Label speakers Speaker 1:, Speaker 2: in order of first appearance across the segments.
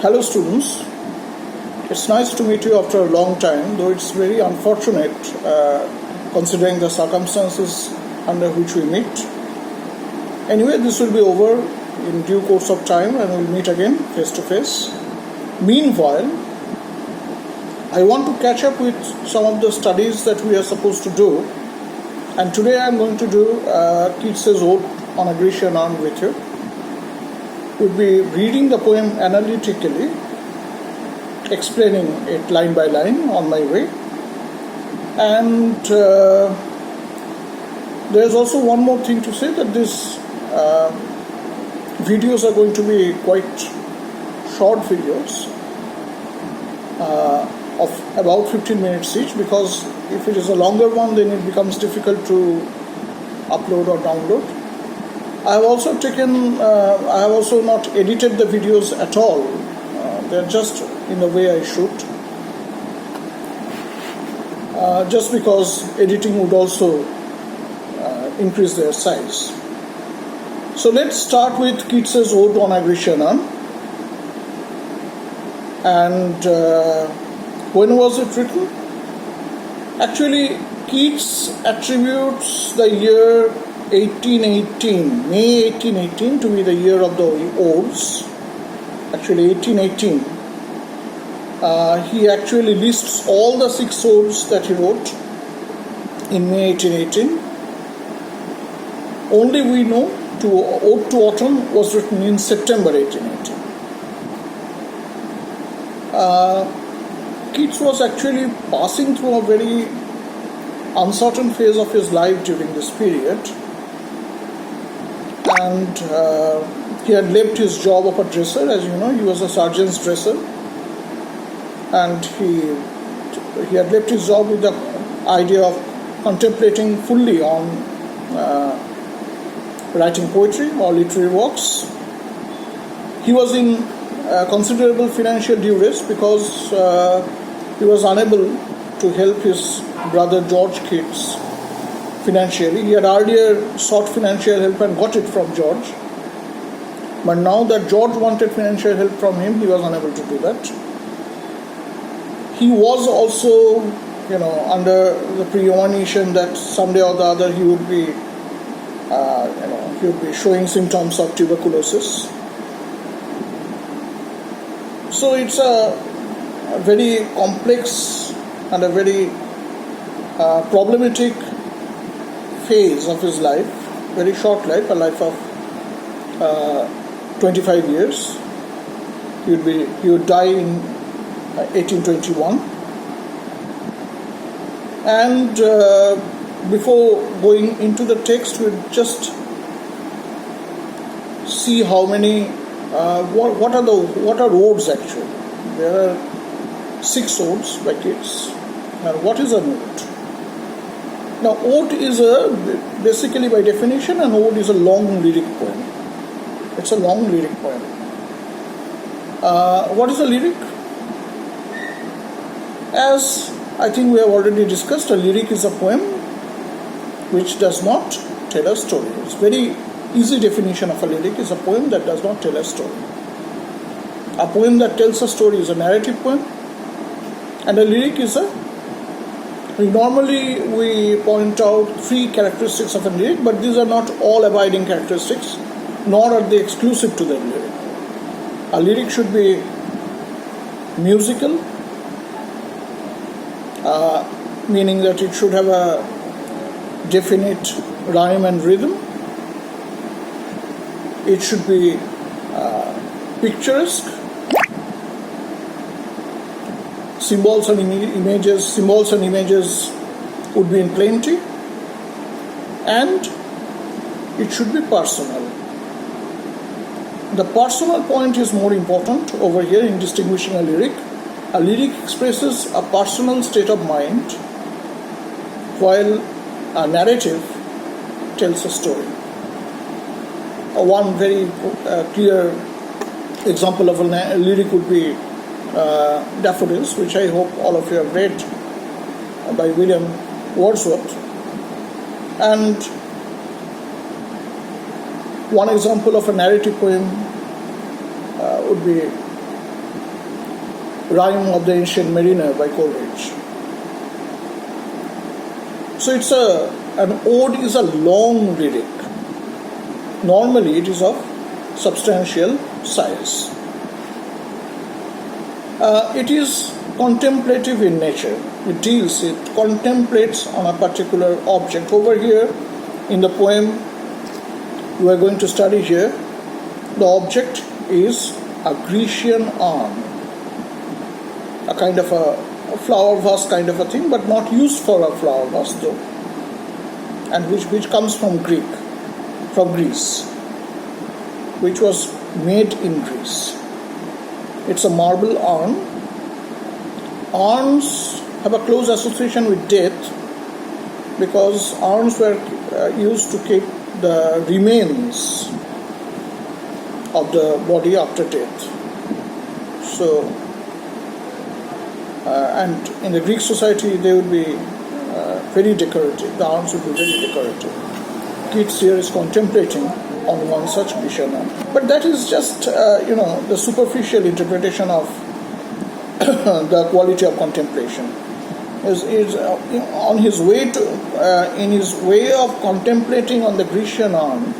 Speaker 1: Hello students, it's nice to meet you after a long time, though it's very unfortunate considering the circumstances under which we meet. Anyway, this will be over in due course of time and we'll meet again face to face. Meanwhile, I want to catch up with some of the studies that we are supposed to do, and today I'm going to do Keats's Ode on a Grecian Urn with you. We'll be reading the poem analytically, explaining it line by line on my way. And there's also one more thing to say, that these videos are going to be quite short videos of about 15 minutes each, because if it is a longer one then it becomes difficult to upload or download. I have also not edited the videos at all. They're just in the way I shoot. Just because editing would also increase their size. So let's start with Keats's Ode on a Grecian Urn. And when was it written? Actually, Keats attributes the year 1818, May 1818, to be the year of the Odes. Actually 1818. He actually lists all the 6 odes that he wrote in May 1818. Only we know Ode to Autumn was written in September 1818. Keats was actually passing through a very uncertain phase of his life during this period. And he had left his job of a dresser. As you know, he was a surgeon's dresser, and he had left his job with the idea of contemplating fully on writing poetry or literary works. He was in considerable financial duress because he was unable to help his brother George Keats financially. He had earlier sought financial help and got it from George. But now that George wanted financial help from him, he was unable to do that. He was also, under the premonition that someday or the other he would be, showing symptoms of tuberculosis. So it's a very complex and a very problematic phase of his life, very short life, a life of 25 years. He would die in 1821. And before going into the text, we'll just see how many, what are odes actually. There are 6 odes by Keats. And what is an ode? Now, ode is basically by definition, an ode is a long lyric poem. It's a long lyric poem. What is a lyric? As I think we have already discussed, a lyric is a poem which does not tell a story. It's very easy definition of a lyric is a poem that does not tell a story. A poem that tells a story is a narrative poem, and a lyric is normally we point out 3 characteristics of a lyric, but these are not all abiding characteristics, nor are they exclusive to the lyric. A lyric should be musical, meaning that it should have a definite rhyme and rhythm. It should be picturesque. Symbols and images would be in plenty, and it should be personal. The personal point is more important over here in distinguishing a lyric. A lyric expresses a personal state of mind, while a narrative tells a story. One very clear example of a lyric would be Daffodils, which I hope all of you have read, by William Wordsworth. And one example of a narrative poem would be Rhyme of the Ancient Mariner by Coleridge. So an ode is a long lyric. Normally it is of substantial size. It is contemplative in nature. It contemplates on a particular object. Over here in the poem we are going to study here, the object is a Grecian urn, a kind of a flower vase kind of a thing, but not used for a flower vase though, and which comes from Greece, which was made in Greece. It's a marble urn. Urns have a close association with death because urns were used to keep the remains of the body after death. So, and in the Greek society, they would be very decorative. The urns would be very decorative. Keats here is contemplating on one such Grecian urn. But that is just, the superficial interpretation of the quality of contemplation. On his way in his way of contemplating on the Grecian urn,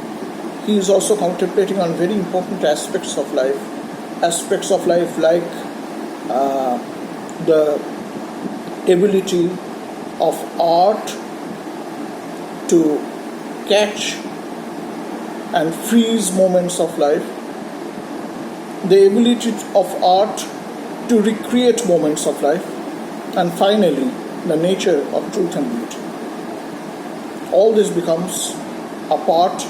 Speaker 1: he is also contemplating on very important aspects of life like the ability of art to catch and freeze moments of life, the ability of art to recreate moments of life, and finally, the nature of truth and beauty. All this becomes a part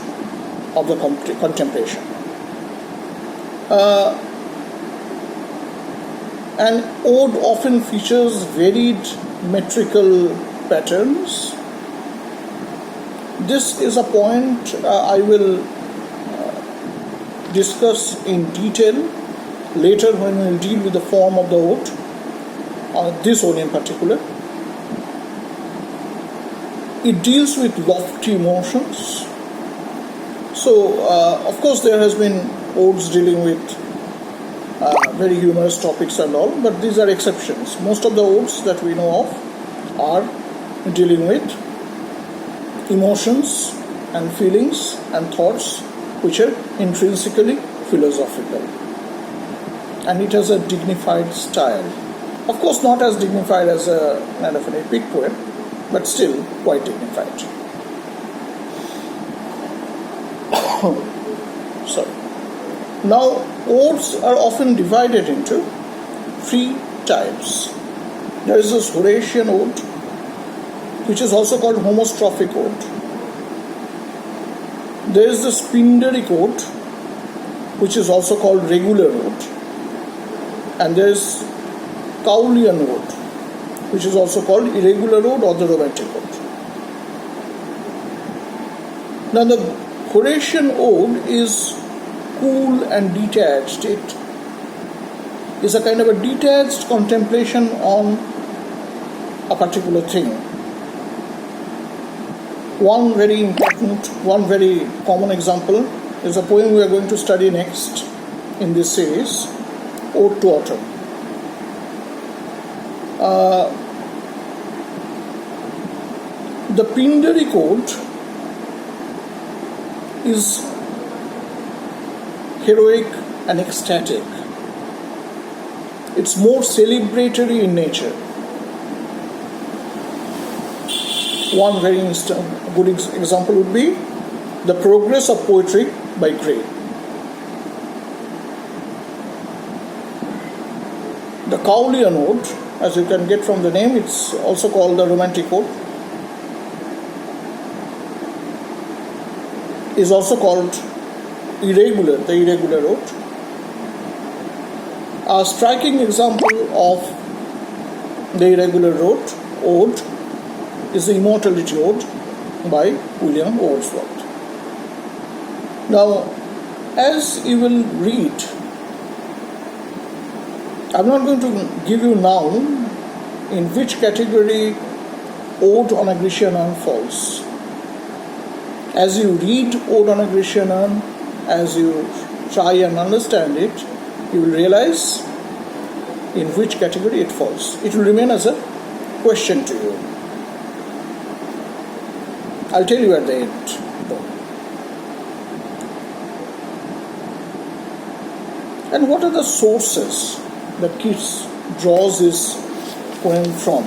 Speaker 1: of the contemplation. An ode often features varied metrical patterns. This is a point I will discuss in detail later when we will deal with the form of the ode, this ode in particular. It deals with lofty emotions. So, of course, there has been odes dealing with very humorous topics and all, but these are exceptions. Most of the odes that we know of are dealing with emotions and feelings and thoughts which are intrinsically philosophical. And it has a dignified style. Of course, not as dignified as a kind of an epic poem, but still quite dignified. Sorry. Now, odes are often divided into three types. There is this Horatian ode, which is also called homostrophic ode. There is the Pindaric ode, which is also called regular ode. And there is Cowleyan ode, which is also called irregular ode or the romantic ode. Now the Horatian ode is cool and detached. It is a kind of a detached contemplation on a particular thing. One very common example is a poem we are going to study next in this series, Ode to Autumn. The Pindaric ode is heroic and ecstatic. It's more celebratory in nature. One very good example would be The Progress of Poetry by Gray. The Cowleyan ode, as you can get from the name, it's also called the romantic ode, is also called the irregular ode. A striking example of the irregular ode is the Immortality Ode by William Wordsworth. Now, as you will read, I'm not going to give you now in which category Ode on a Grecian Urn falls. As you read Ode on a Grecian Urn, as you try and understand it, you will realize in which category it falls. It will remain as a question to you. I'll tell you at the end, though. And what are the sources that Keats draws his poem from?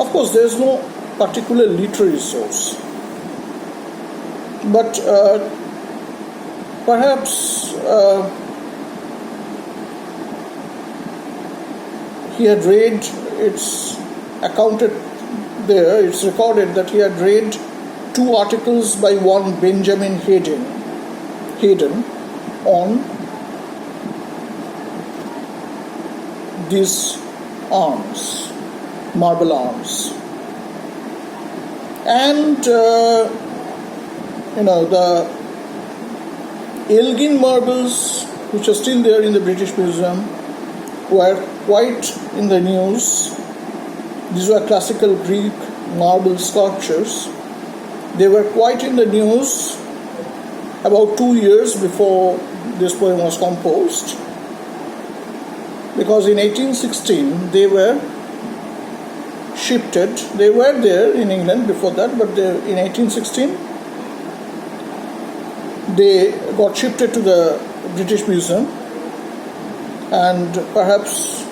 Speaker 1: Of course, there is no particular literary source, but perhaps he had read, it's accounted there, it's recorded that he had read 2 articles by one Benjamin Hayden on these arms, marble arms. And, the Elgin marbles, which are still there in the British Museum, were quite in the news. These were classical Greek marble sculptures. They were quite in the news about 2 years before this poem was composed, because in 1816 they were shifted. They were there in England before that, but in 1816 they got shifted to the British Museum, and perhaps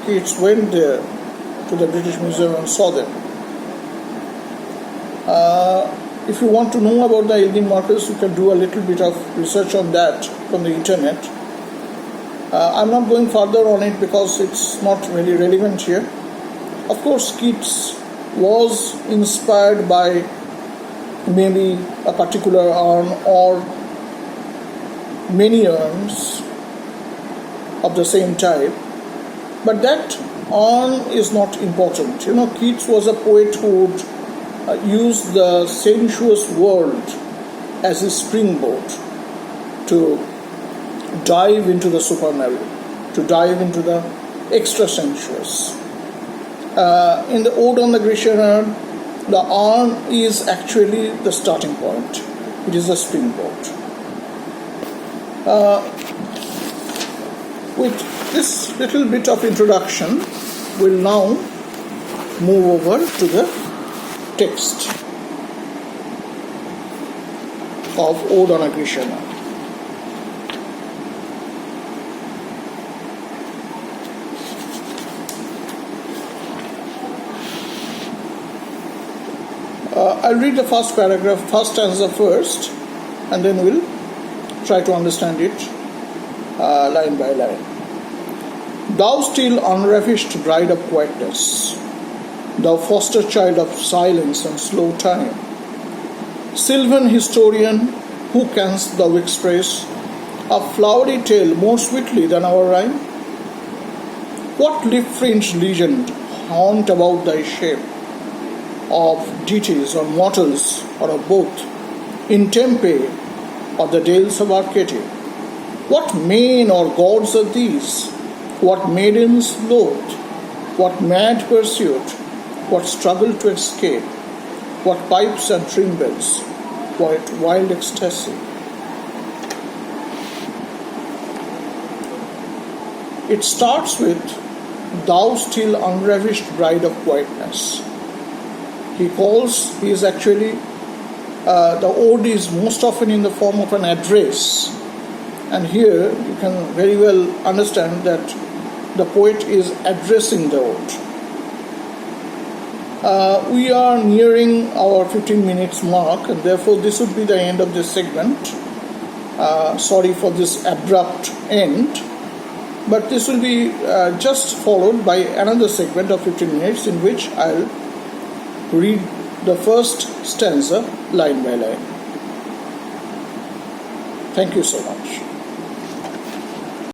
Speaker 1: Keats went there to the British Museum and saw them. If you want to know about the Elgin marbles, you can do a little bit of research on that from the internet. I'm not going further on it because it's not really relevant here. Of course, Keats was inspired by maybe a particular urn or many urns of the same type, but that urn is not important. Keats was a poet who would use the sensuous world as his springboard to dive into the supernal, to dive into the extra sensuous. In the Ode on the Grecian Urn, the urn is actually the starting point. It is the springboard. With this little bit of introduction, we'll now move over to the text of Ode on a Grecian Urn. I'll read the first paragraph, first stanza first, and then we'll try to understand it line by line. Thou still unravished bride of quietness, thou foster child of silence and slow time, sylvan historian, who canst thou express a flowery tale more sweetly than our rhyme? What leaf-fringed legend haunt about thy shape, of deities or mortals or of both, in Tempe or the dales of Arcady? What men or gods are these? What maidens loathe? What mad pursuit? What struggle to escape? What pipes and timbrels? What wild ecstasy? It starts with, thou still unravished bride of quietness. He is actually, the ode is most often in the form of an address. And here you can very well understand that the poet is addressing the ode. We are nearing our 15 minutes mark, and therefore this would be the end of this segment. Sorry for this abrupt end, but this will be just followed by another segment of 15 minutes in which I'll read the first stanza line by line. Thank you so much.